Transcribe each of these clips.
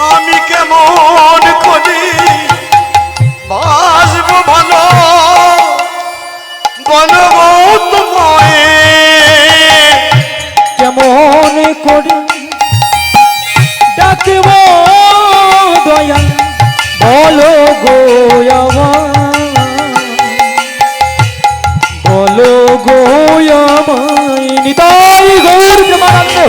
আমি কেমন করি বাসব ভালো বলবো তোমায় কেমন করে ডাকব দয়া বলো গো বলো গো আমায় নিতাই গৌর প্রেমানন্দে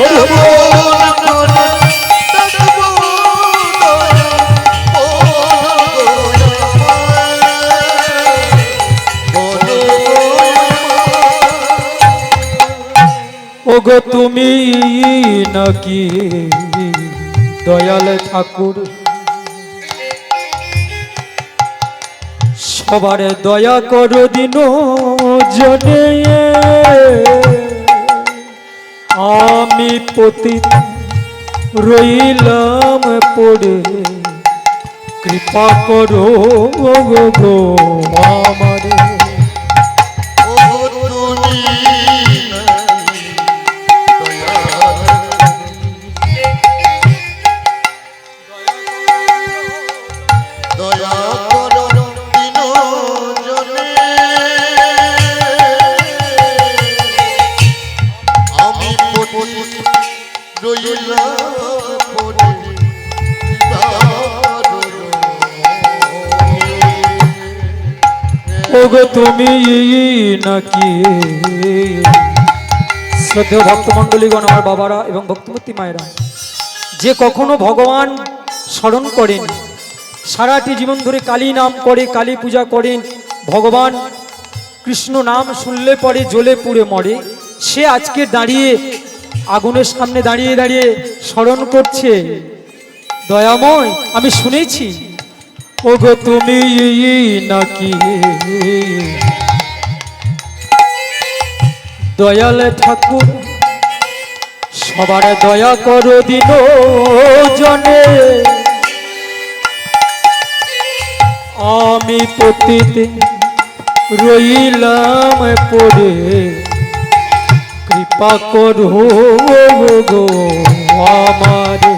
ওগো তুমি নাকি দয়াল ঠাকুর সবার দয়া করো দিন জনে আমি পতিত রইলাম পড়ে কৃপা করো গো আমারে ওগো তুমি নাকি শ্রদ্ধেয় ভক্তমণ্ডলীগণ আমার বাবারা এবং ভক্তমূর্তি মায়েরা যে কখনো ভগবান স্মরণ করেন সারাটি জীবন ধরে কালী নাম করে কালী পূজা করেন ভগবান কৃষ্ণ নাম শুনলে পরে জ্বলে পুড়ে মরে সে আজকে দাঁড়িয়ে আগুনের সামনে দাঁড়িয়ে দাঁড়িয়ে স্মরণ করছে দয়াময় আমি শুনেছি ওগো তুমি নাকি দয়াল ঠাকুর সবার দয়া করো দিন জনে আমি পতিত রইলাম পড়ে কৃপা করো গো আমারে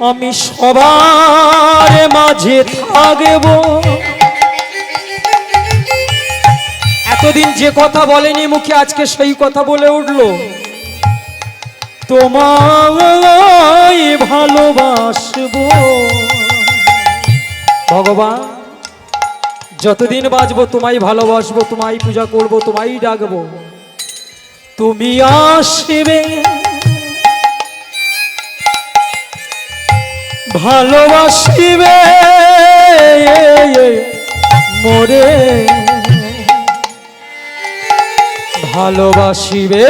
আমি সবার মাঝে থাকব এতদিন যে কথা বলেনি মুখে আজকে সেই কথা বলে উঠল তোমায় ভালোবাসবো ভগবান যতদিন বাঁচবো তোমায় ভালোবাসবো তোমায় পূজা করব তোমায় ডাকবো তুমি আসবে ভালোবাসিবে মোরে ভালোবাসিবে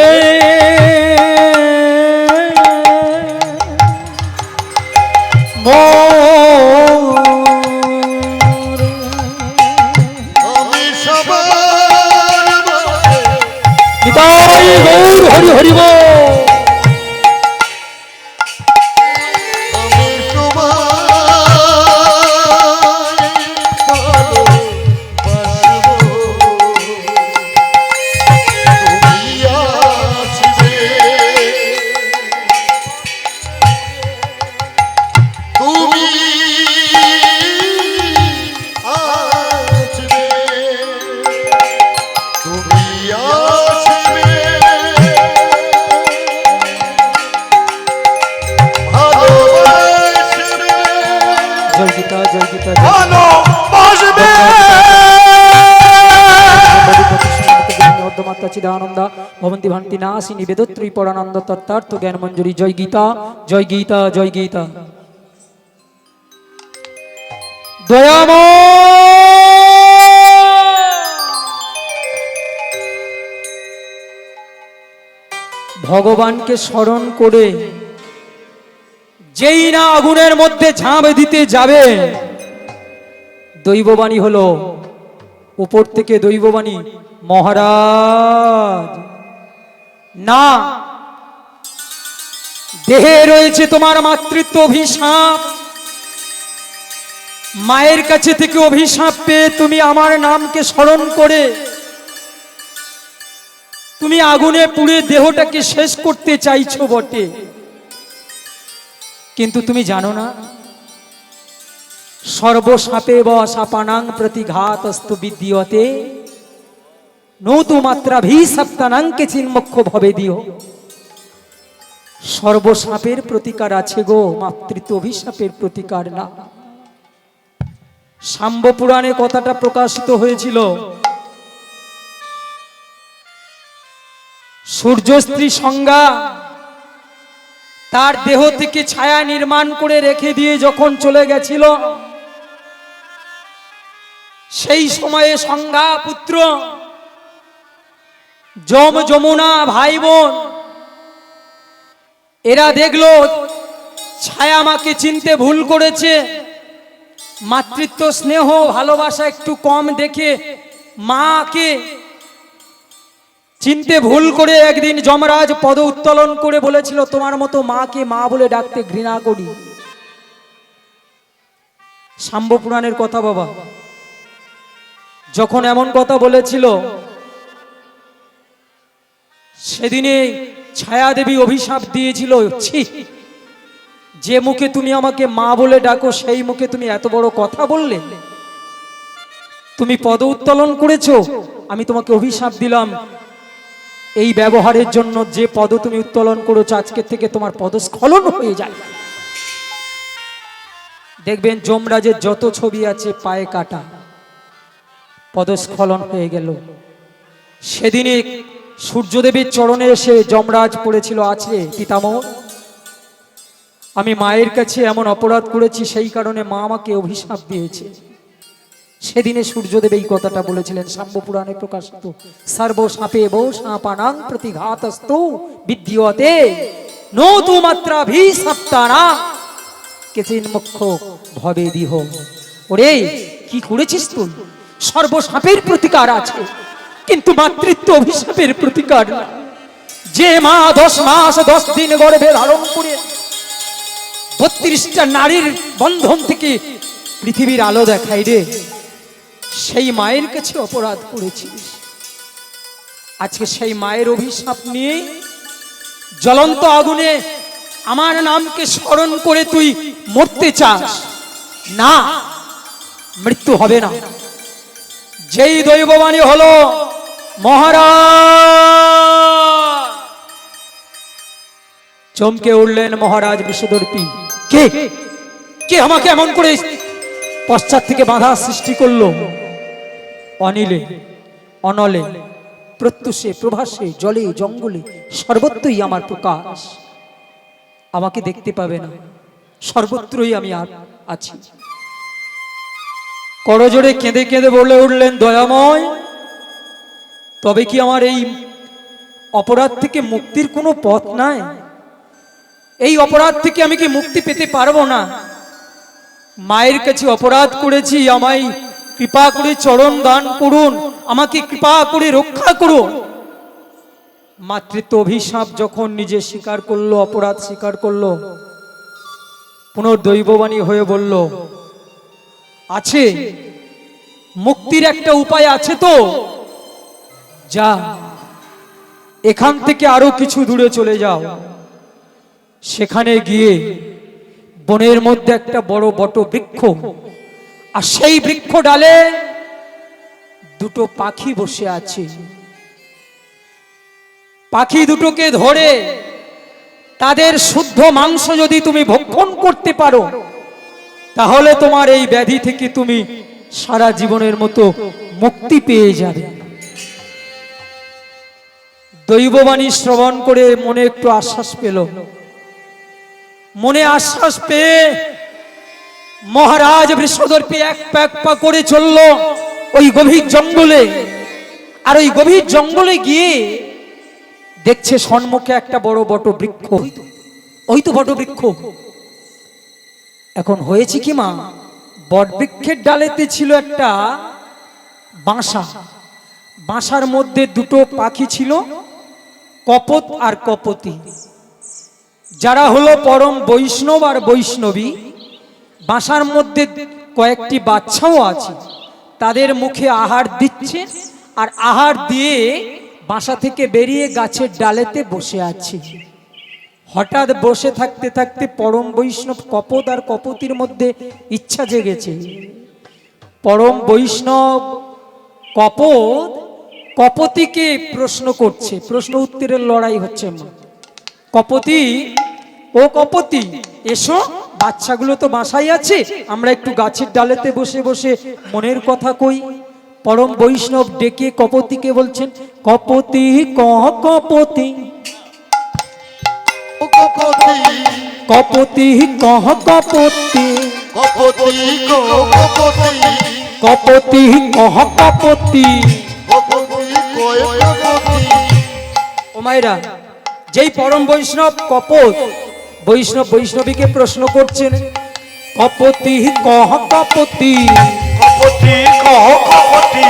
হরি হরি বল চিদানন্দা ভবন্তি ভান্তি নাসিনী বেদত্রী পরানন্দ তত্ত্বার্থ জ্ঞান মঞ্জুরি জয় গীতা জয় গীতা জয় গীতা ভগবানকে স্মরণ করে যেই না আগুনের মধ্যে ঝাঁপ দিতে যাবে দৈববাণী হলো উপর থেকে দৈববাণী, মহারাজ না, দেহে রয়েছে তোমার মাতৃত্ব অভিশাপ। মায়ের কাছে থেকে অভিশাপ পেয়ে তুমি আমার নামকে স্মরণ করে তুমি আগুনে পুড়ে দেহটাকে শেষ করতে চাইছো বটে, কিন্তু তুমি জানো না সর্বসাপে বা সাপানাং প্রতিঘাতস্তু বিদ্যতে নতু মাত্রাভিশপ্তানাঙ্কে চিন্মক্ষ ভবে দিও। সর্বসাপের প্রতিকার আছে গো, মাতৃত্ব অভিশাপের প্রতিকার না। শাম্ব পুরাণে কথাটা প্রকাশিত হয়েছিল। সূর্য স্ত্রী সংজ্ঞা তার দেহ থেকে ছায়া নির্মাণ করে রেখে দিয়ে যখন চলে গেছিল, সেই সময়ে সংজ্ঞা পুত্র যম যমুনা ভাই বোন এরা দেখলো ছায়া মাকে চিনতে ভুল করেছে, মাতৃত্ব স্নেহ ভালোবাসা একটু কম দেখে মাকে চিনতে ভুল করে একদিন যমরাজ পদ উত্তোলন করে বলেছিল, তোমার মতো মাকে মা বলে ডাকতে ঘৃণা করি। শাম্ব পুরাণের কথা বাবা। যখন এমন কথা বলেছিল, সেদিনে ছায়া দেবী অভিশাপ দিয়েছিল, ছি, যে মুখে তুমি আমাকে মা বলে ডাকো সেই মুখে তুমি এত বড় কথা বললে, তুমি পদ উত্তোলন করেছো, আমি তোমাকে অভিশাপ দিলাম এই ব্যবহারের জন্য। যে পদ তুমি উত্তোলন করেছো আজকে থেকে তোমার পদস্খলন হয়ে যায়। দেখবেন যমরাজের যত ছবি আছে পায়ে কাটা, পদস্খলন হয়ে গেল। সেদিনে সূর্যদেবের চরণে এসে যমরাজ পড়েছিল, আছে পিতামহ, আমি মায়ের কাছে এমন অপরাধ করেছি, সেই কারণে মা আমাকে অভিশাপ দিয়েছে। সেদিনে সূর্যদেব এই কথাটা বলেছিলেন, শাম্ব পুরাণে প্রকাশিত। সর্বসাপে বৌ সাপানাং প্রতিঘাতস্তু বিদ্যতে নতু মাত্রাভিশপ্তানা কেচিন্মক্ষ ভবে দিহ। ওরে কি করেছিস তুই? সর্বসাপের প্রতিকার আছে, কিন্তু মাতৃত্ব অভিশাপের প্রতিকার না। যে মা 10 মাস 10 দিন গর্ভে ধারণ করে 32টা নারীর বন্ধন থেকে পৃথিবীর আলো দেখাই রে, সেই মায়ের কাছে অপরাধ করেছিস। আজকে সেই মায়ের অভিশাপ নিয়ে জ্বলন্ত আগুনে আমার নামকে স্মরণ করে তুই মরতে চাস না, মৃত্যু হবে না। যেই দৈববাণী হলো, মহারাজ চমকে উঠলেন মহারাজ বৃষদর্পী। কে কে আমাকে এমন করে পশ্চাৎ থেকে বাধা সৃষ্টি করলো? অনিলে অনলে প্রত্যুষে প্রভাসে জলে জঙ্গলে সর্বত্রই আমার প্রকাশ। আমাকে দেখতে পাবে না, সর্বত্রই আমি আছি। করজোড়ে কেঁদে কেঁদে বলে উঠলেন, দয়াময়, তবে কি আমার এই অপরাধ থেকে মুক্তির কোনো পথ নাই? এই অপরাধ থেকে আমি কি মুক্তি পেতে পারবো না? মায়ের কাছে অপরাধ করেছি, আমায় কৃপা করে চরণ দান করুন, আমাকে কৃপা করে রক্ষা করুন। মাতৃত্ব অভিশাপ যখন নিজে স্বীকার করলো, অপরাধ স্বীকার করলো, পুনর্দৈববাণী হয়ে বলল, আছে, মুক্তির একটা উপায় আছে তো। যা, এখান থেকে আরো কিছু দূরে চলে যাও। সেখানে গিয়ে বনের মধ্যে একটা বড় বট বৃক্ষ, আর সেই বৃক্ষ ডালে দুটো পাখি বসে আছে। পাখি দুটোকে ধরে তাদের শুদ্ধ মাংস যদি তুমি ভক্ষণ করতে পারো, তাহলে তোমার এই ব্যাধি থেকে তুমি সারা জীবনের মতো মুক্তি পেয়ে যাবে। দৈববাণী শ্রবণ করে মনে একটু আশ্বাস পেল। মনে আশ্বাস পেয়ে মহারাজ বৃষদর্পী এক পা করে চলল ওই গভীর জঙ্গলে। আর ওই গভীর জঙ্গলে গিয়ে দেখছে সম্মুখে একটা বড় বট বৃক্ষ। ওই তো বট বৃক্ষ। এখন হয়েছে কি মা, বট বৃক্ষের ডালেতে ছিল একটা বাসা, বাসার মধ্যে দুটো পাখি ছিল, কপত আর কপতি। যারা হলো পরম বৈষ্ণব আর বৈষ্ণবী, বাসার মধ্যে কয়েকটি বাচ্চাও আছে, তাদের মুখে আহার দিচ্ছে, আর আহার দিয়ে বাসা থেকে বেরিয়ে গাছের ডালেতে বসে আছে। হঠাৎ বসে থাকতে থাকতে পরম বৈষ্ণব কপত আর কপতির মধ্যে ইচ্ছা জেগেছে। পরম বৈষ্ণব কপত কপতিকে প্রশ্ন করছে, প্রশ্ন উত্তরের লড়াই হচ্ছে। কপতি, ও কপতি, এসো, বাচ্চাগুলো তো বাসায় আছে, আমরা একটু গাছের ডালেতে বসে বসে মনের কথা কই। পরম বৈষ্ণব ডেকে কপতিকে বলছেন, কপতি কহ কপতি, কপতি কহ কপতি, কপতি কহ কপতি। ও মায়েরা, যেই পরম বৈষ্ণব কপত বৈষ্ণব বৈষ্ণবীকে প্রশ্ন করছেন, কপতি কহ কপতি, কপতি কহ কপতি,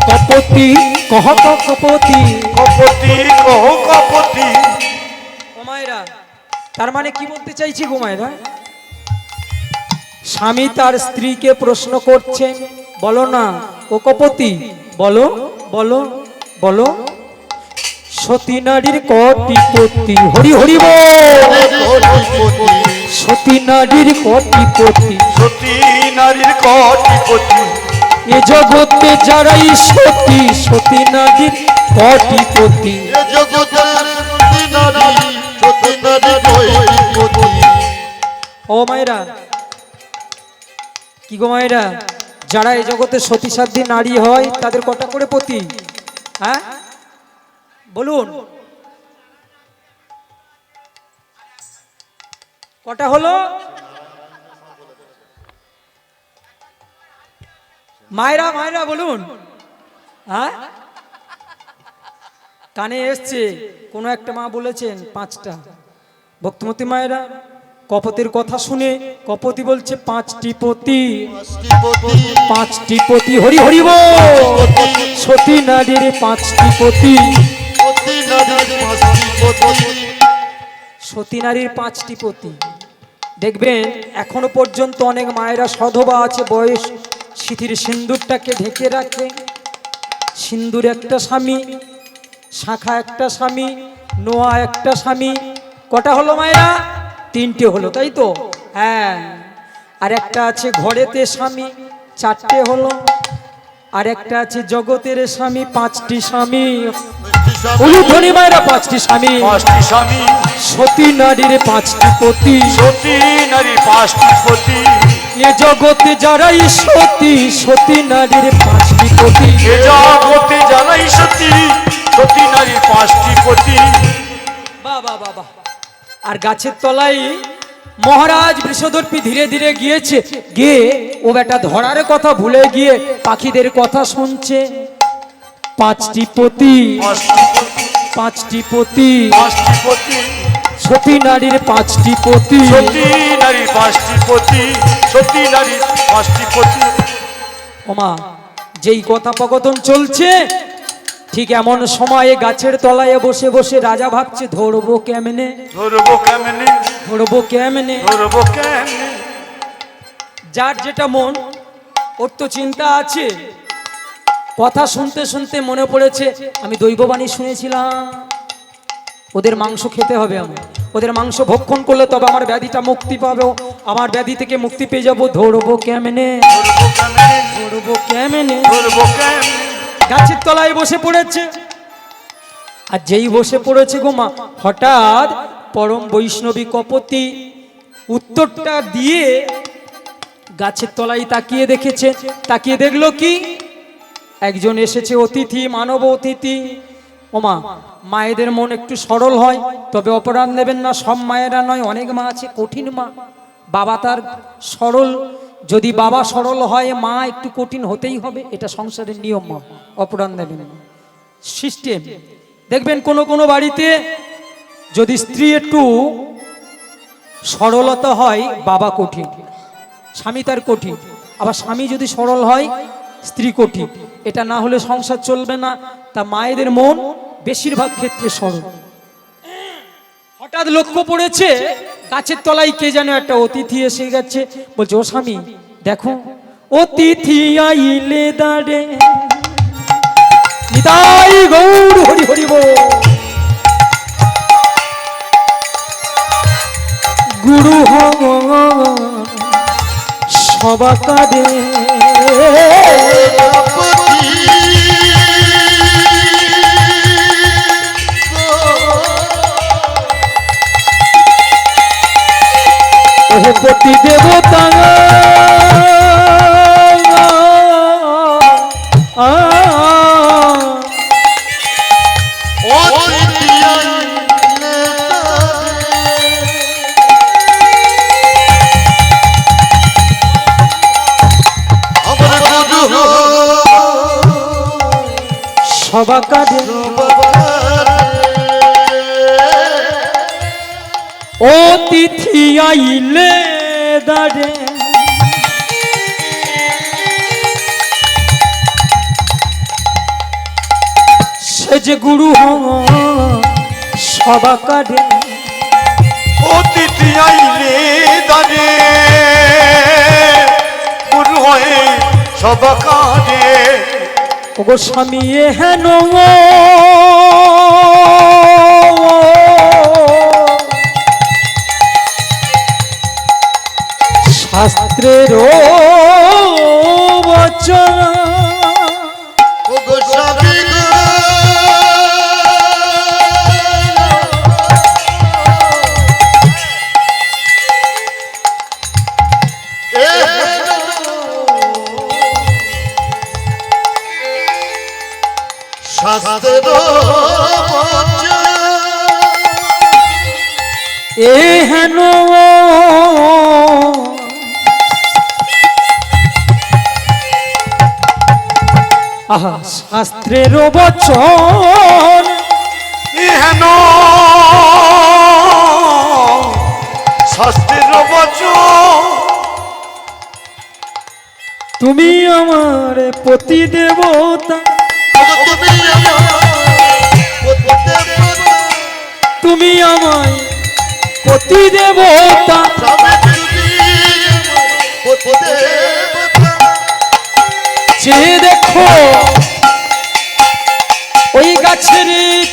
কপতি কহ কপতি, কপতি কহ কপতি। ও মায়েরা, তার মানে কি বলতে চাইছি গো মায়েরা? স্বামী তার স্ত্রীকে প্রশ্ন করছেন, বলো না ও কপতি, বলো বলো বলো, সতী নারীর কটি পতি, হরি হরি বল, সতী নারীর কটি পতি, সতী নারীর কটিপতি, এ জগতে যারাই সতী, সতী নারীর কটি পতি। ও মায়েরা, কি গো মায়েরা, যারা এই জগতে সতী সাধ্যী নারী হয় তাদের কটা করে পতি? হ্যাঁ বলুন, কটা হলো? মায়েরা মায়েরা বলুন। হ্যাঁ, কানে এসছে, কোন একটা মা বলেছেন 5টা। ভক্তিমতী মায়েরা, কপতির কথা শুনে কপতি বলছে 5টি পতি, 5টি পতি, হরি হরি বল, সতী নারীর 5টি পতি, সতী নারীর 5টি পতি। দেখবেন এখনো পর্যন্ত অনেক মায়েরা সধবা আছে, বয়স সিঁথির সিন্দুরটাকে ঢেকে রাখে। সিন্দুর একটা স্বামী, শাখা একটা স্বামী, নোয়া একটা স্বামী। কটা হলো মায়েরা? 3টে হলো, তাই তো? হ্যাঁ, আর একটা আছে ঘরেতে স্বামী, 4টে হলো। আর একটা আছে জগতের স্বামী, 5টি স্বামী। উলুধ্বনি মায়েরা, 5টি স্বামী, 5টি স্বামী, সতী নারীর 5টি পতি, সতী নারীর 5টি পতি, এ জগতে যারাই সতী, সতী নারীর 5টি পতি। এ জগতে যারাই সতী, সতী নারীর 5টি পতি। বাবা বাবা। আর গাছের তলায় মহারাজ বৃষদর্পী ধীরে ধীরে গিয়েছে, গিয়ে ও বেটা ধরার কথা ভুলে গিয়ে পাখিদের কথা শুনছে। 5টি পতি, 5টি পতি, 5টি পতি, সতী নারীর 5টি পতি, সতী নারীর 5টি পতি, সতী নারীর 5টি পতি। ওমা, যেই কথোপকথন চলছে, ঠিক এমন সময়ে গাছের তলায় বসে বসে রাজা ভাবছে, ধরবো কেমনে, ধরবো কেমনে, ধরবো কেমনে। ধরবো কেমনে। যার যেটা মন, ওর তো চিন্তা আছে। কথা শুনতে শুনতে মনে পড়েছে, আমি দৈববাণী শুনেছিলাম, ওদের মাংস খেতে হবে, আমার ওদের মাংস ভক্ষণ করলে তবে আমার ব্যাধিটা মুক্তি পাবে, আমার ব্যাধি থেকে মুক্তি পেয়ে যাবো। ধরবো কেমনে, ধরবো কেমনে, ধরবো কেমনে। ধরবো কেমনে। গাছের তলায় বসে পড়েছে, আর যেই বসে পড়েছে গো মা, হঠাৎ পরম বৈষ্ণবী কপতি উত্তরটা দিয়ে গাছের তলায় তাকিয়ে দেখেছে। তাকিয়ে দেখলো কি, একজন এসেছে অতিথি, মানব অতিথি। ওমা, মায়েদের মন একটু সরল হয়, তবে অপরাধ নেবেন না, সব মায়েরা নয়, অনেক মা আছে কঠিন মা। বাবা তার সরল, যদি বাবা সরল হয় মা একটু কঠিন হতেই হবে, এটা সংসারের নিয়ম, মা অপরাধ নেবেন না, সিস্টেম। দেখবেন কোনো কোনো বাড়িতে যদি স্ত্রী একটু সরলতা হয়, বাবা কঠিন, স্বামী তার কঠিন। আবার স্বামী যদি সরল হয়, স্ত্রী কঠিন। এটা না হলে সংসার চলবে না। তা মায়েদের মন বেশিরভাগ ক্ষেত্রে সরল। হঠাৎ লক্ষ্য পড়েছে গাছের তলায় কে যেন একটা অতিথি এসে গেছে। বলছে, ও স্বামী দেখো, অতিথি আইলে দাঁড়ে। নিতাই গৌর হরি হরি বল। গুরু সবা কাঁদে, পতি দেবতা সবা কাঁদে, অতিথি আইলে দাঁড়ে। সে যে গুরু সবা কাঁদে, অতিথি আইলে দাঁড়ে, গুরু হয়ে সবা কাঁদে। ওগো স্বামী হেন শাস্ত্রের বচন, এ হেন আহা শাস্ত্রের বচন, হেন শাস্ত্রের বচন। তুমি আমার পতি দেবতা, তুমি আমায় পতি দেবতা। যে দেখো ওই গাছের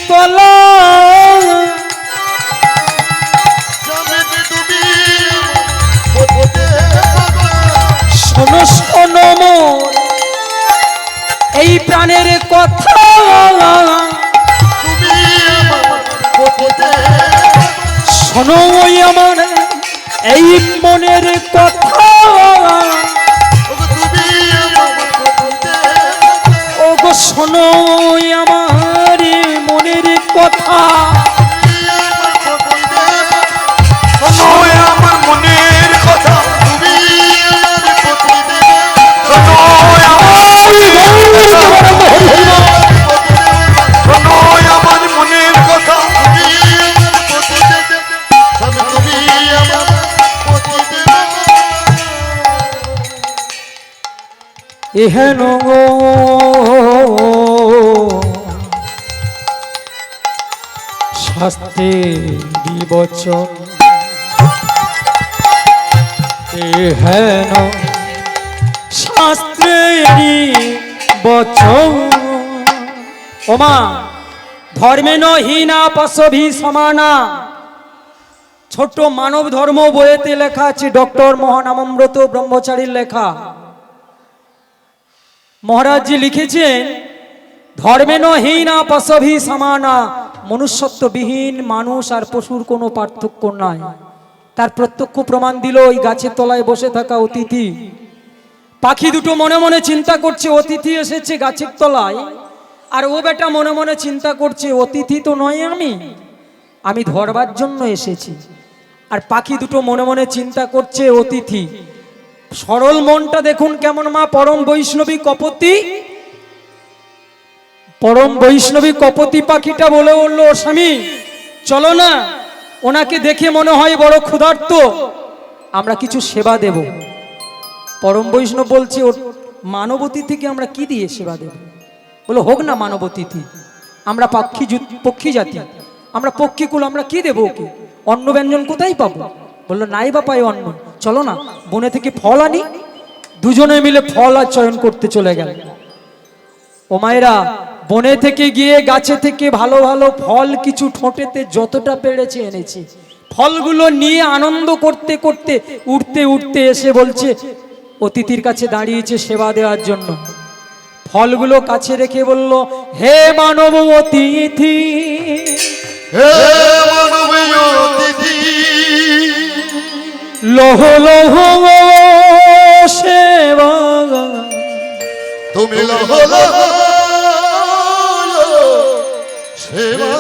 তলা, শোনো শোনো মোর এই প্রাণের কথা, শোনো ওই আমার এই মনের কথা। ওগো শোনো ওই আমার মনের কথা, শোনো আমার মনের কথা, শোনো আমার মনের কথা। এহেন শাস্ত্রের বচন, এহেন শাস্ত্রের বচন। ওমা ধর্মে নহীনা পশভি সমানা, ছোট্ট মানব ধর্ম বইয়েতে লেখা আছে, ডক্টর মহানামব্রত ব্রহ্মচারীর লেখা। মহারাজজি লিখেছেন, ধর্মে নহীনা পশভি সমানা, মনুষ্যত্ববিহীন মানুষ আর পশুর কোনো পার্থক্য নাই। তার প্রত্যক্ষ প্রমাণ দিল ওই গাছের তলায় বসে থাকা অতিথি। পাখি দুটো মনে মনে চিন্তা করছে অতিথি এসেছে গাছের তলায়, আর ও বেটা মনে মনে চিন্তা করছে অতিথি তো নয়, আমি ধরবার জন্য এসেছি। আর পাখি দুটো মনে মনে চিন্তা করছে অতিথি। সরল মনটা দেখুন কেমন মা পরম বৈষ্ণবী কপতি, পরম বৈষ্ণবী কপতি পাখিটা বলে উঠল, স্বামী চলো না, ওনাকে দেখে মনে হয় বড় ক্ষুধার্ত, আমরা কিছু সেবা দেব। পরম বৈষ্ণব বলছে, মানব অতিথিকে আমরা কি দিয়ে সেবা দেব? বলো হোক না মানব অতিথি, আমরা পক্ষী জাতি, আমরা পক্ষীকুল, আমরা কি দেবো ওকে? অন্ন ব্যঞ্জন কোথায় পাবো? বললো নাই বা পাই অন্ন, চলো না বনে থেকে ফল আনি। দুজনে মিলে ফল আর চয়ন করতে চলে গেল। ও মায়েরা, বনে থেকে গিয়ে গাছে থেকে ভালো ভালো ফল কিছু ঠোঁটেতে যতটা পেরেছে এনেছে। ফলগুলো নিয়ে আনন্দ করতে করতে উঠতে উঠতে এসে বলছে, অতিথির কাছে দাঁড়িয়েছে সেবা দেওয়ার জন্য। ফলগুলো কাছে রেখে বলল, হে মানব অতিথি, হে মানবীয় অতিথি, লহ লহ সেবা, তুমি লহ লহ সেবা।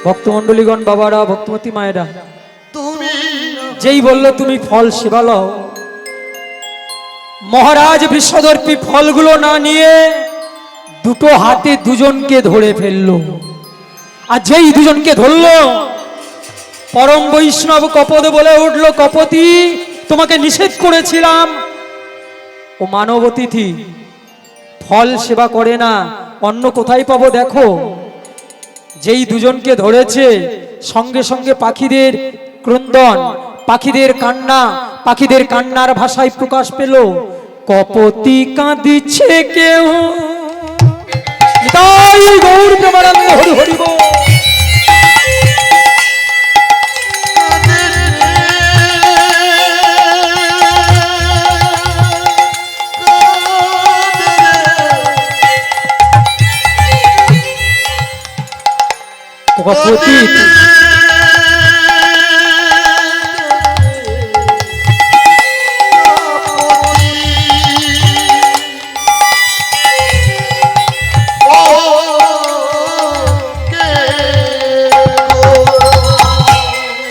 ভক্তমণ্ডলীগণ, বাবারা, ভক্তমতী মায়েরা, তুমি যেই বলল তুমি ফল সেবা লও, মহারাজ বিশ্বদর্পী ফলগুলো না নিয়ে দুটো হাতে দুজনকে ধরে ফেললো। আর যেই দুজনকে ধরলো, পরম বৈষ্ণব কপদ বলে উঠল, কপতি, তোমাকে নিষেধ করেছিলাম ও মানব অতিথি ফল সেবা করে না, অন্য কোথায় পাবো দেখো। যেই দুজনকে ধরেছে, সঙ্গে সঙ্গে পাখিদের ক্রন্দন, পাখিদের কান্না, পাখিদের কান্নার ভাষায় প্রকাশ পেল, কপতি কাঁদিছে কেউ। নিতাই গৌর প্রেমানন্দ, হরি হরি বল। কপতি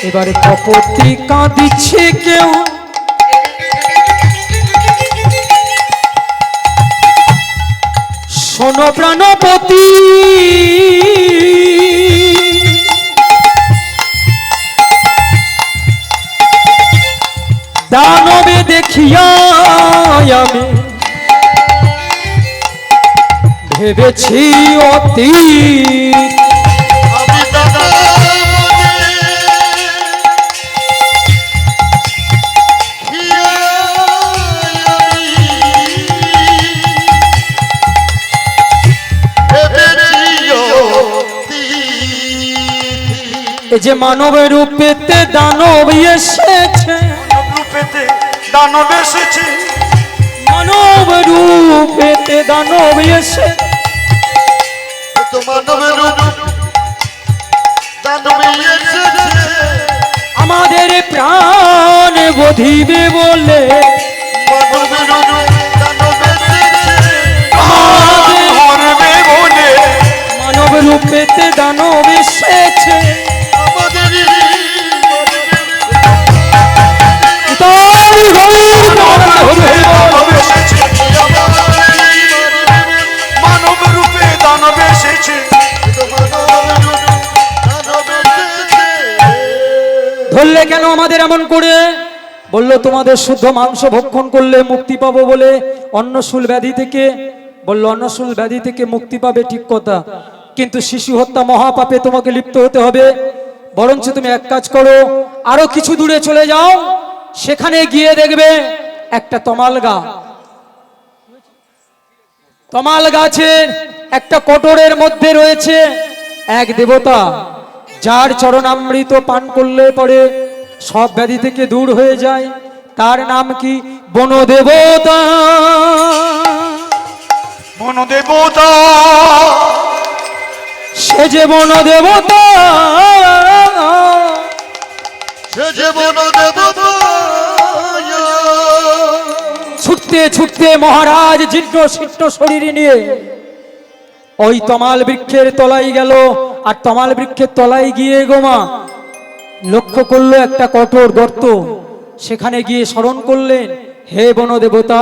এবারে কপতি কাঁদিছে কেউ, শোনো প্রাণপতি, দানবে দেখিয়া আমি ভেবেছি অতি, যে মানব রূপেতে দানব এসেছে, দানব এসেছে, মানব রূপেতে দানব এসে, মানবের রূপ দানব এসেছে, আমাদের প্রাণ বধিবে বলে, মানবের রূপ দানব এসেছে, আমাদের মরবে বলে, মানব রূপেতে দানব এসেছে, আমাদের মানব রূপে দানব এসেছে। ধরলে কেন আমাদের এমন করে? বলল তোমাদের শুদ্ধ মাংস ভক্ষণ করলে মুক্তি পাবো বলে, অন্নশূল ব্যাধি থেকে। বলল অন্নশূল ব্যাধি থেকে মুক্তি পাবে, ঠিক কথা, কিন্তু শিশু হত্যা মহাপাপে তোমাকে লিপ্ত হতে হবে। বরঞ্চ তুমি এক কাজ করো, আরো কিছু দূরে চলে যাও, সেখানে গিয়ে দেখবে একটা তমাল গাছ, তমাল গাছের একটা কোটরের মধ্যে রয়েছে এক দেবতা, যার চরণামৃত পান করলে পরে সব ব্যাধি থেকে দূর হয়ে যায়। তার নাম কি? বনদেবতা। বনদেবতা, সে যে বনদেবতা, সে যে বনদেবতা। ছুটতে ছুটতে মহারাজ জীর্ণ শীর্ণ শরীর নিয়ে ওই তমাল বৃক্ষের তলায় গেল। আর তমাল বৃক্ষের তলায় গিয়ে গোমা লক্ষ্য করলো একটা কঠোর গর্ত। সেখানে গিয়ে স্মরণ করলেন, হে বনদেবতা,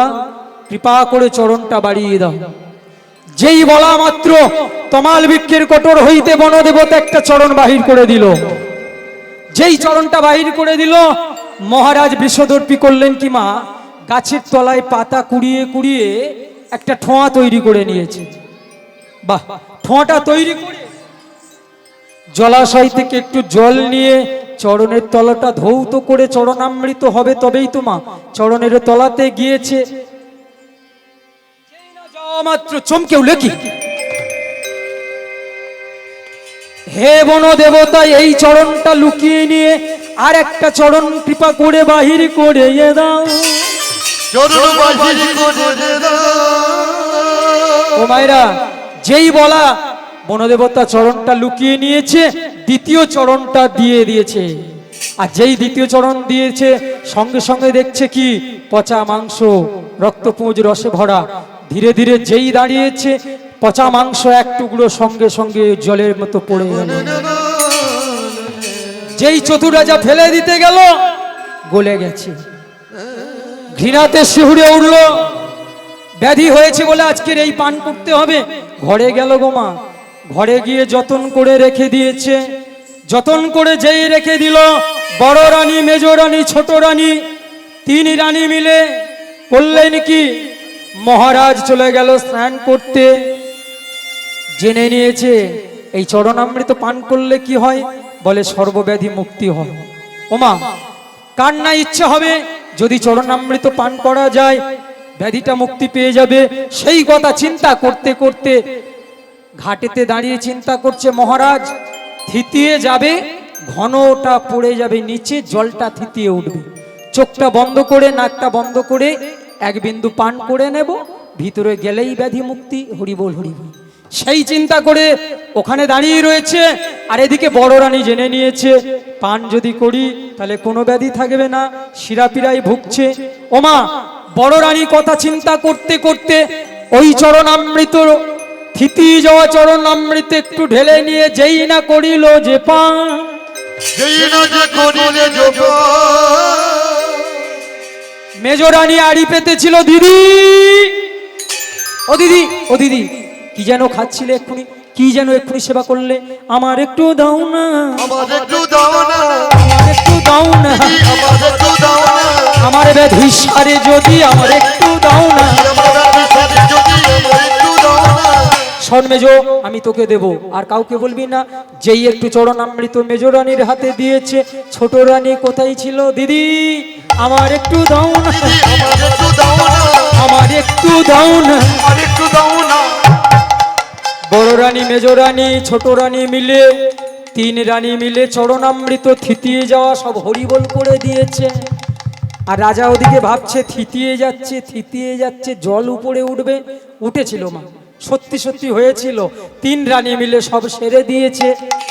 কৃপা করে চরণটা বাড়িয়ে দাও। যেই বলা মাত্র তমাল বৃক্ষের কঠোর হইতে বনদেবতা একটা চরণ বাহির করে দিল। যেই চরণটা বাহির করে দিল, মহারাজ বিষদর্পী করলেন কি মা, গাছের তলায় পাতা কুড়িয়ে কুড়িয়ে একটা ঠোঁয়া তৈরি করে নিয়েছে। বাহ, ঠোঁয়াটা তৈরি করে জলাশয় থেকে একটু জল নিয়ে চরণের তলাটা ধৌত করে চরণামৃত হবে, তবেই তো মা চরণের তলাতে গিয়েছে। যেই না যাওয়া মাত্র চমকে উঠল, কি হে বন দেবতা, এই চরণটা লুকিয়ে নিয়ে আর একটা চরণ কৃপা করে বাহির করে দাও। চরণ বাহির করে দাও। ও মায়েরা, যেই বলা বনদেবতা চরণটা লুকিয়ে নিয়েছে, দ্বিতীয় চরণটা দিয়ে দিয়েছে। আর যেই দ্বিতীয় চরণ দিয়েছে, সঙ্গে সঙ্গে দেখছে কি পচা মাংস, রক্তপুঞ্জ রসে ভরা। ধীরে ধীরে যেই দাঁড়িয়েছে, পচা মাংস এক টুকরো সঙ্গে সঙ্গে জলের মতো পড়ে গেল। যেই চতুরাজা ফেলে দিতে গেল, গলে গেছে। ঘৃণাতে শিহুরে উঠল, ব্যাধি হয়েছে বলে আজকের এই পান করতে হবে। ঘরে গেল গোমা, ঘরে গিয়ে যতন করে রেখে দিয়েছে। যতন করে যেই রেখে দিল, বড় রানী, মেজ রানী, ছোট রানী, তিন রানী মিলে করলেন কি, মহারাজ চলে গেল স্নান করতে। জেনে নিয়েছে এই চরণামৃত পান করলে কি হয়, বলে সর্বব্যাধি মুক্তি হয়। ওমা, কার না ইচ্ছে হবে যদি চরণামৃত পান করা যায়, ব্যাধিটা মুক্তি পেয়ে যাবে। সেই কথা চিন্তা করতে করতে ঘাটেতে দাঁড়িয়ে চিন্তা করছে, মহারাজ থিতিয়ে যাবে, ঘনটা পড়ে যাবে নিচে, জলটা থিতিয়ে উঠবে। চোখটা বন্ধ করে, নাকটা বন্ধ করে এক বিন্দু পান করে নেব, ভিতরে গেলেই ব্যাধি মুক্তি। হরিবোল হরিবোল। সেই চিন্তা করে ওখানে দাঁড়িয়ে রয়েছে। আর এদিকে বড় রানী জেনে নিয়েছে, পান যদি করি তাহলে কোনো ব্যাধি থাকবে না, শিরাপিরাই ভুগছে। ওমা, বড় রানী কথা চিন্তা করতে করতে ওই চরণামৃত, থিতিয়ে যাওয়া চরণামৃত একটু ঢেলে নিয়ে যেই না করিল যে পান, যেই না যে করিলে জোপান। মেজরানী আড়ি পেতেছিল, দিদি ও দিদি, ও দিদি, কি যেন খাচ্ছিলে এক্ষুনি, কি যেন এক্ষুনি সেবা করলে, আমার একটু দাও না, আমার একটু দাও না, আমার একটু দাও না, আমার একটু দাও না, আমার ব্যাধি সারে যদি, আমার একটু দাও না, আমার সাথে যদি, আমার একটু দাও না। শোন মেজো, আমি তোকে দেব, আর কাউকে বলবি না। যেই একটু চরণামৃত মেজরানীর হাতে দিয়েছে, ছোট রানী কোথায় ছিল, দিদি আমার একটু দাও না, আমার একটু দাও না, আমার একটু দাও না। আমার একটু দাও না। বড় রানী, মেজরানী, ছোট রানী মিলে, তিন রানী মিলে চরণামৃত থিতিয়ে যাওয়া সব হরিবোল করে দিয়েছে। আর রাজা ওদিকে ভাবছে, থিতিয়ে যাচ্ছে, থিতিয়ে যাচ্ছে, জল উপরে উঠবে। উঠেছিল মা, সত্যি সত্যি হয়েছিল। তিন রানী মিলে সব সেরে দিয়েছে,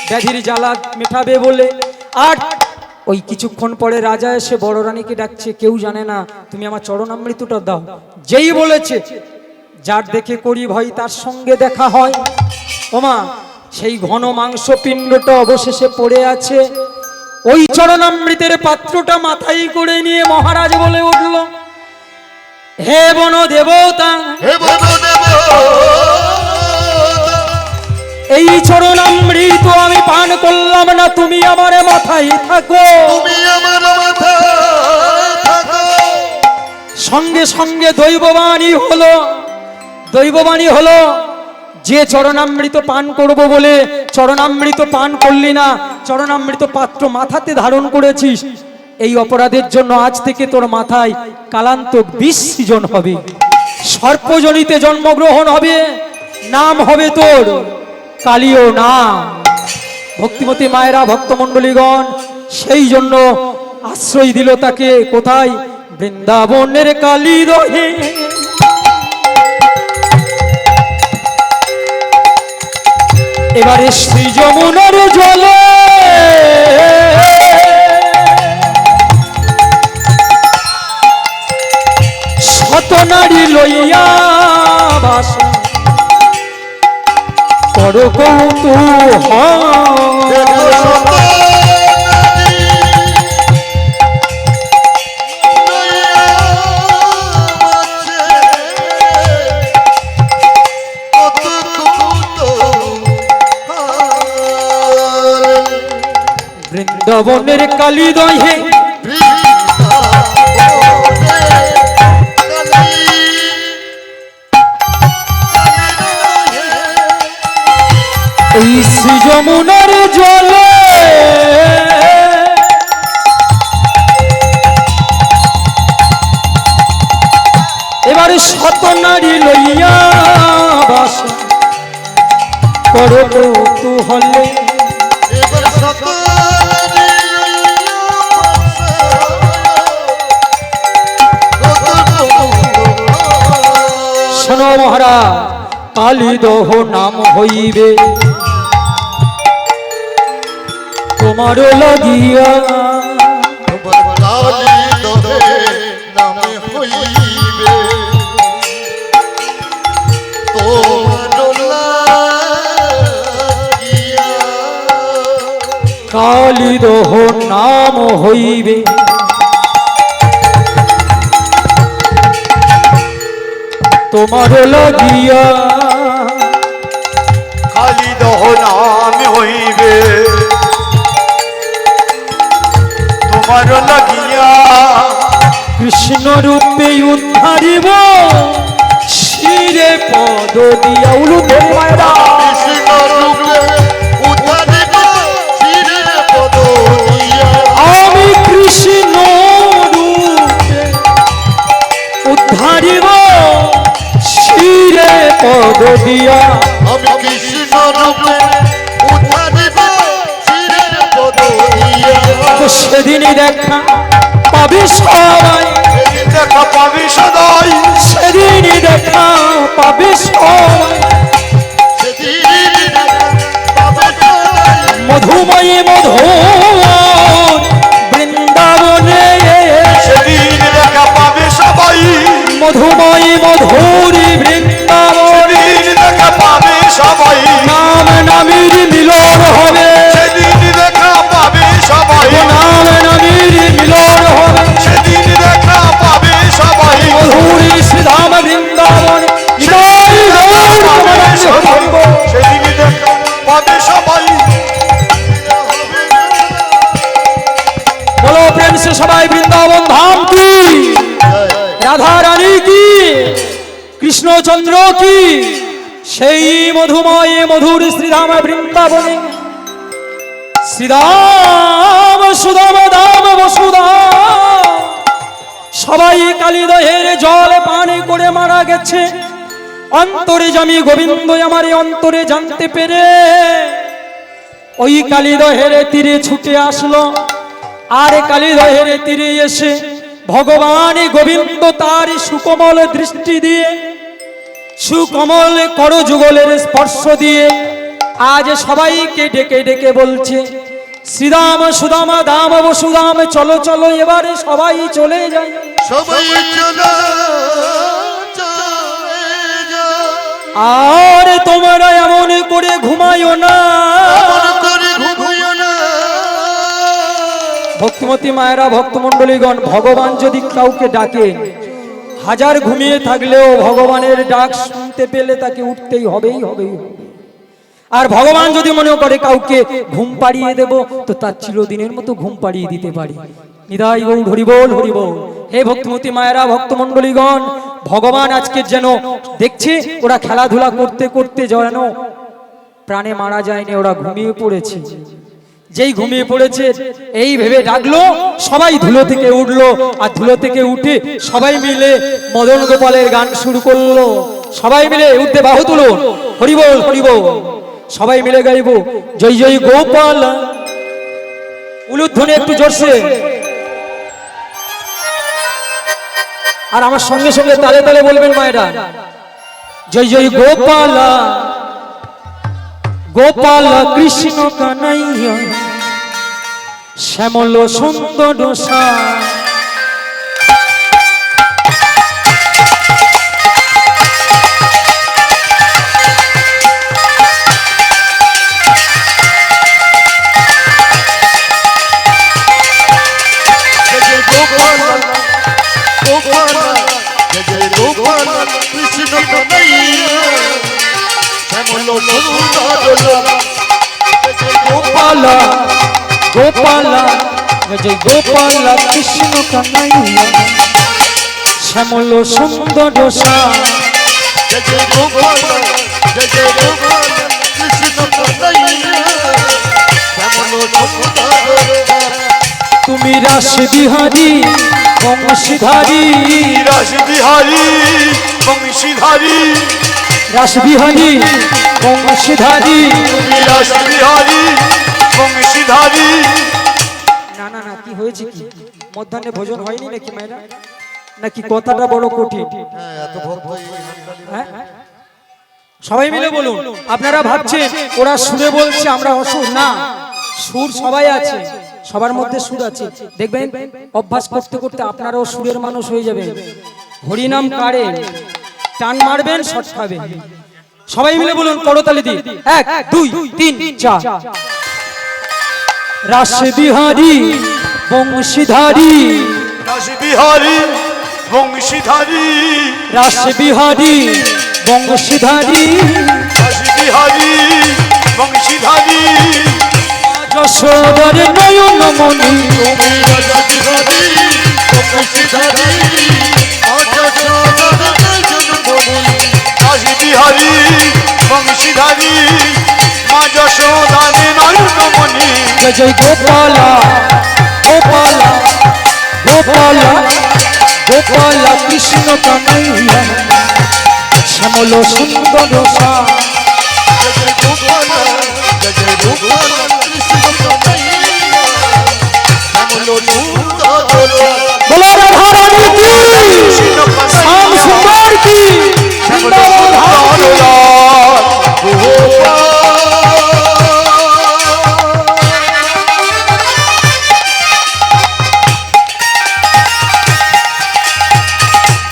ব্যাধির জ্বালা মেটাবে বলে। আর ওই কিছুক্ষণ পরে রাজা এসে বড় রানীকে ডাকছে, কেউ জানে না, তুমি আমার চরণামৃতটা দাও। যেই বলেছে, যার দেখে করি ভয় তার সঙ্গে দেখা হয়। ওমা, সেই ঘন মাংস পিণ্ডটা অবশেষে পড়ে আছে। ওই চরণামৃতের পাত্রটা মাথায় করে নিয়ে মহারাজ বলে উঠল, হে বন দেবতা, হে বনদেব, এই চরণামৃত আমি পান করলাম না, তুমি আমার মাথায় থাকো। তুমি আমার মাথায় থাকো। সঙ্গে সঙ্গে দৈববাণী হলো, দৈববাণী হলো, যে চরণামৃত পান করব বলে চরণামৃত পান করলি না, চরণামৃত পাত্র মাথাতে ধারণ করেছিস, এই অপরাধের জন্য আজ থেকে তোর মাথায় কালান্তক বিষ সৃজন হবে, সর্পজনিতে জন্মগ্রহণ হবে, নাম হবে তোর কালীয় নাম। ভক্তিমতী মায়েরা, ভক্তমণ্ডলীগণ সেই জন্য আশ্রয় দিল তাকে কোথায়, বৃন্দাবনের কালী রহে। এবারে শ্রী যমুনার জলে শত নারী লইয়া বাস কর কৌতূহল। বৃন্দাবনের কালী দহে এই শ্রী যমুনার জলে এবার শত নারী লইয়া বাস করো কৌতূহলে এবার শত শোনো মহারাজ কালিদহ নাম হইবে তোমার লাগিয়া তোমার কালী দহে নামে হইবে তোমার লাগিয়া কালিদহ নাম হইবে তোমার লাগিয়া খালি দহ নাম হইবে তোমার লাগিয়া কৃষ্ণ রূপে উদ্ধারিব শিরে পদ দিয়া উলু ধরে মায়েরা কৃষ্ণ রূপে উদ্ধারিব শিরে পদ দিয়া আমি কৃষ্ণ রূপে উদ্ধারিব শিরে পদ দিয়া আমি কৃষ্ণ রূপে উদ্ধারিব শিরে পদ দিয়া তো সেদিনই দেখা পাবে সবাই সেদিন দেখা পাবি সদাই সেদিনই দেখা পাবে সবাই সেদিন পাবে সবাই মধুময়ী মধুর বৃন্দাবনে সেদিন দেখা পাবে সবাই মধুময়ী মধুরী বৃন্দাবন সেদিন দেখা পাবে সবাই নাম নামের মিলন হবে সেদিন দেখা পাবে সবাই নাম নামের মিলন হবে সেদিন দেখা পাবে সবাই মধুরী শ্রীধাম বৃন্দাবন নিতাই গৌর কমলাঙ্গ ভঙ্গ। সেদিন দেখা পাবে সবাই বলো প্রেম সে সবাই বৃন্দাবন ধাম কি রাধা রানী কি কৃষ্ণচন্দ্র কি সেই মধুময় মধুর শ্রীধাম বৃন্দাবনে শ্রীরাম সুদাম দাম বসুদাম সবাই কালিদহের জল পান করে মারা গেছে অন্তরে জামি গোবিন্দ আমার এই অন্তরে জানতে পেরে ওই কালিদহের তীরে ছুটে আসলো আর কালিদহের তীরে এসে ভগবান গোবিন্দ তার সুকমল দৃষ্টি দিয়ে সুকমল করযুগলের স্পর্শ দিয়ে আজ সবাইকে ডেকে ডেকে বলছে শ্রীরাম সুদাম দাম বসুদাম চলো চলো এবারে সবাই চলে যায় সবাই চলো চলে যাও আর তোমরা এমন করে ঘুমায়ো না এমন করে ঘুমিও না ভক্তিমতী মায়েরা ভক্তমণ্ডলীগণ ভগবান যদি কাউকে ডাকে হাজার ঘুমিয়ে থাকলেও ভগবানের ডাক শুনতে পেলে তাকে উঠতেই হবেই হবেই হবে। আর ভগবান যদি মনে করে কাউকে ঘুম পাড়িয়ে দেব তো তার চিরদিনের মতো ঘুম পাড়িয়ে দিতে পারি নিদাই গৌর হরিবোল হরিবোল। হে ভক্তিমতী মায়েরা ভক্তমণ্ডলীগণ ভগবান আজকে যেন দেখছে ওরা খেলাধুলা করতে করতে যেন প্রাণে মারা যায়নি ওরা ঘুমিয়ে পড়েছে যেই ঘুমিয়ে পড়েছে এই ভেবে ডাকলো সবাই ধুলো থেকে উঠলো আর ধুলো থেকে উঠে সবাই মিলে মদন গোপালের গান শুরু করলো সবাই মিলে উঠতে বাহু তুলো হরিবোল হরিবোল সবাই মিলে গাইবো জয় জয় গোপাল উলুধ্বনি একটু জোরছে আর আমার সঙ্গে সঙ্গে তালে তালে বলবেন মায়েরা জয় জয় গোপাল গোপাল কৃষ্ণ কানাইয়া শ্যামল সুন্দর সা জয় জয় গোপাল গোপাল জয় জয় গোপাল কৃষ্ণ কানাইয়া শ্যামল সুন্দর গোপাল গোপাল জয় গোপাল কৃষ্ণ কানাইয়া শ্যামল সুন্দর সা জয় জয় গোপাল জয় জয় গোপাল কৃষ্ণ কানাইয়া সুন্দর তুমি রাস বিহারী বংশীধারী রাস বিহারী বংশীধারী রাস বিহারী বংশীধারী রাস বিহারী বংশীধারী। না না না, কি হয়েছে? কি মধ্যাহ্নে ভোজন হয়নি নাকি মায়েরা? নাকি কথাটা বড় কঠিন? হ্যাঁ এত ভক্ত এই হাততালি। হ্যাঁ? সবাই মিলে বলুন। আপনারা ভাবছেন ওরা সুরে বলছে আমরা অসুর, না, সুর সবাই আছে, সবার মধ্যে সুর আছে। দেখবেন অভ্যাস করতে করতে আপনারাও সুরের মানুষ হয়ে যাবেন। হরিনাম কারে টান মারবেন, শট খাবেন। সবাই মিলে বলুন, করতালি দি, 1 2 3 4। রাস বিহারী বংশীধারী রাস বিহারী বংশীধারী রাস বিহারী বংশীধারী রাস বিহারী বংশীধারী। যশোদার নয়ন মণি তুমি রাজা বিহারী বংশীধারী রাস বিহারী বংশীধারী মা যশোদানে নয়নমণি। জয় জয় গোপালা গোপালা গোপালা গোপালা কৃষ্ণ কানাইয়া শ্যামল সুন্দর সা। बोलो राधा रानी की, श्याम सुंदर की, वृंदावन धाम की।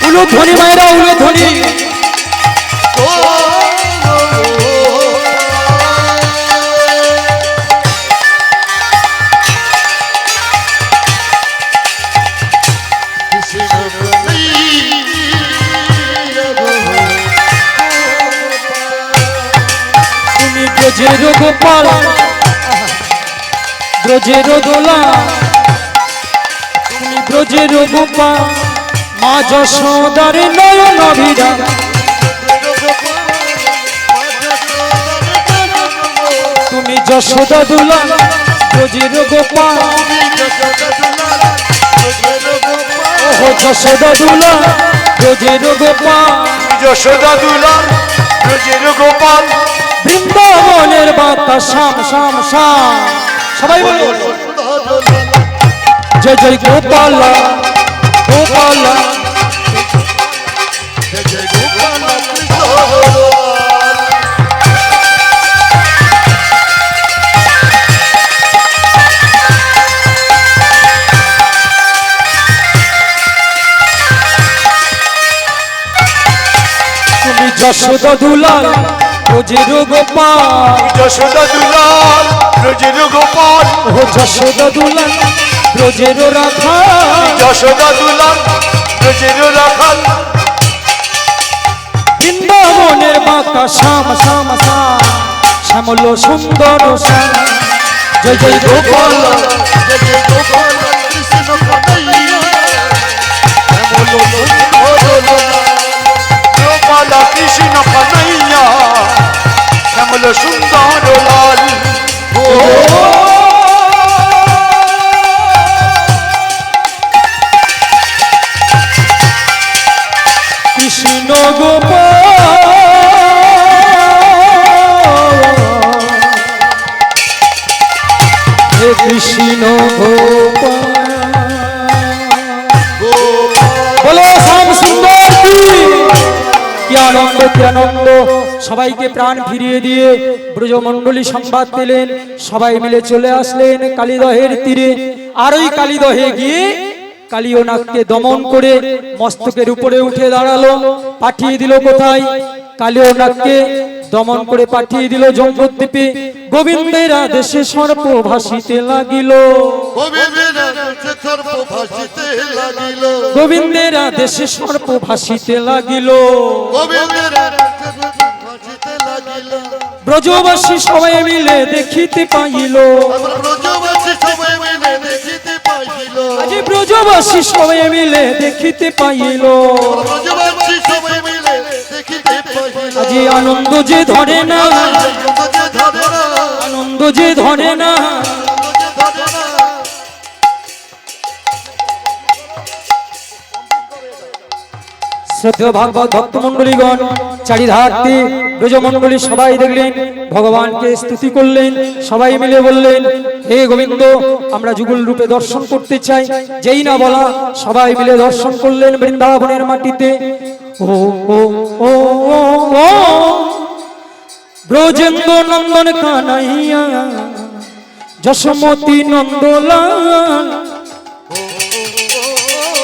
उलूध्वनि मायरा उलूध्वनि। ব্রজের গোপাল ব্রজের দোলা, তুমি ব্রজের গোপাল মা যশোদার নয়ন ভিড়া। তুমি যশোদা দোলা ব্রজের গোপাল, ওহো যশোদা দোলা ব্রজের গোপাল। যশোদা দুলা ব্রজের গোপাল। বৃন্দাবনের বাতা শ্যাম শ্যাম শ্যাম। সবাই বলুন, জয় জয় গোপালা গোপালা। তুমি যশোদা দুলাল ব্রজের গোপাল, যশোদা দুলাল ব্রজের গোপাল। ও যশোদা দুলাল ব্রজের রাখাল। যশোদা দুলাল ব্রজের রাখাল। বৃন্দাবনের বাতা শ্যাম শ্যাম শ্যাম শ্যামল সুন্দর শ্যাম। জয় জয় গোপাল গোপালা কৃষ্ণ কানাইয়া শ্যামল সুন্দর লাল। কৃষ্ণ গোপাল হে কৃষ্ণ গোপাল। বলো শ্যাম সুন্দর কি আনন্দ কি আনন্দ। সবাইকে প্রাণ ফিরিয়ে দিয়ে ব্রজমণ্ডলী সংবাদ পেলেন, সবাই মিলে চলে আসলেন কালীদহের তীরে। আর ওই কালীদহে গিয়ে কালীয় নাগকে দমন করে মস্তকের উপরে উঠে দাঁড়ালো। পাঠিয়ে দিল কোথায়? কালীয় নাগকে দমন করে পাঠিয়ে দিল জম্বুদ্বীপে। গোবিন্দের আদেশে সর্প ভাসিতে লাগিল, গোবিন্দের আদেশে সর্প ভাসিতে লাগিল। ব্রজবাসী সবাই মিলে দেখিতে পাইল, আজি ব্রজবাসী সবাই মিলে দেখিতে পাইল। আজি আনন্দ যে ধরে না, আনন্দ যে ধরে না, শ্রদ্ধেয় ভাগবত ভক্তমণ্ডলীগণ চারিধারতে ব্রজমণ্ডলী সবাই দেখলেন ভগবানকে স্তুতি করলেন, সবাই মিলে বললেন হে গোবিন্দ আমরা যুগল রূপে দর্শন করতে চাই। যেই না বলা সবাই মিলে দর্শন করলেন বৃন্দাবনের মাটিতে। ও ও ও ও ও ব্রজেন্দ্র নন্দন কানাইয়া যশোমতি নন্দলাল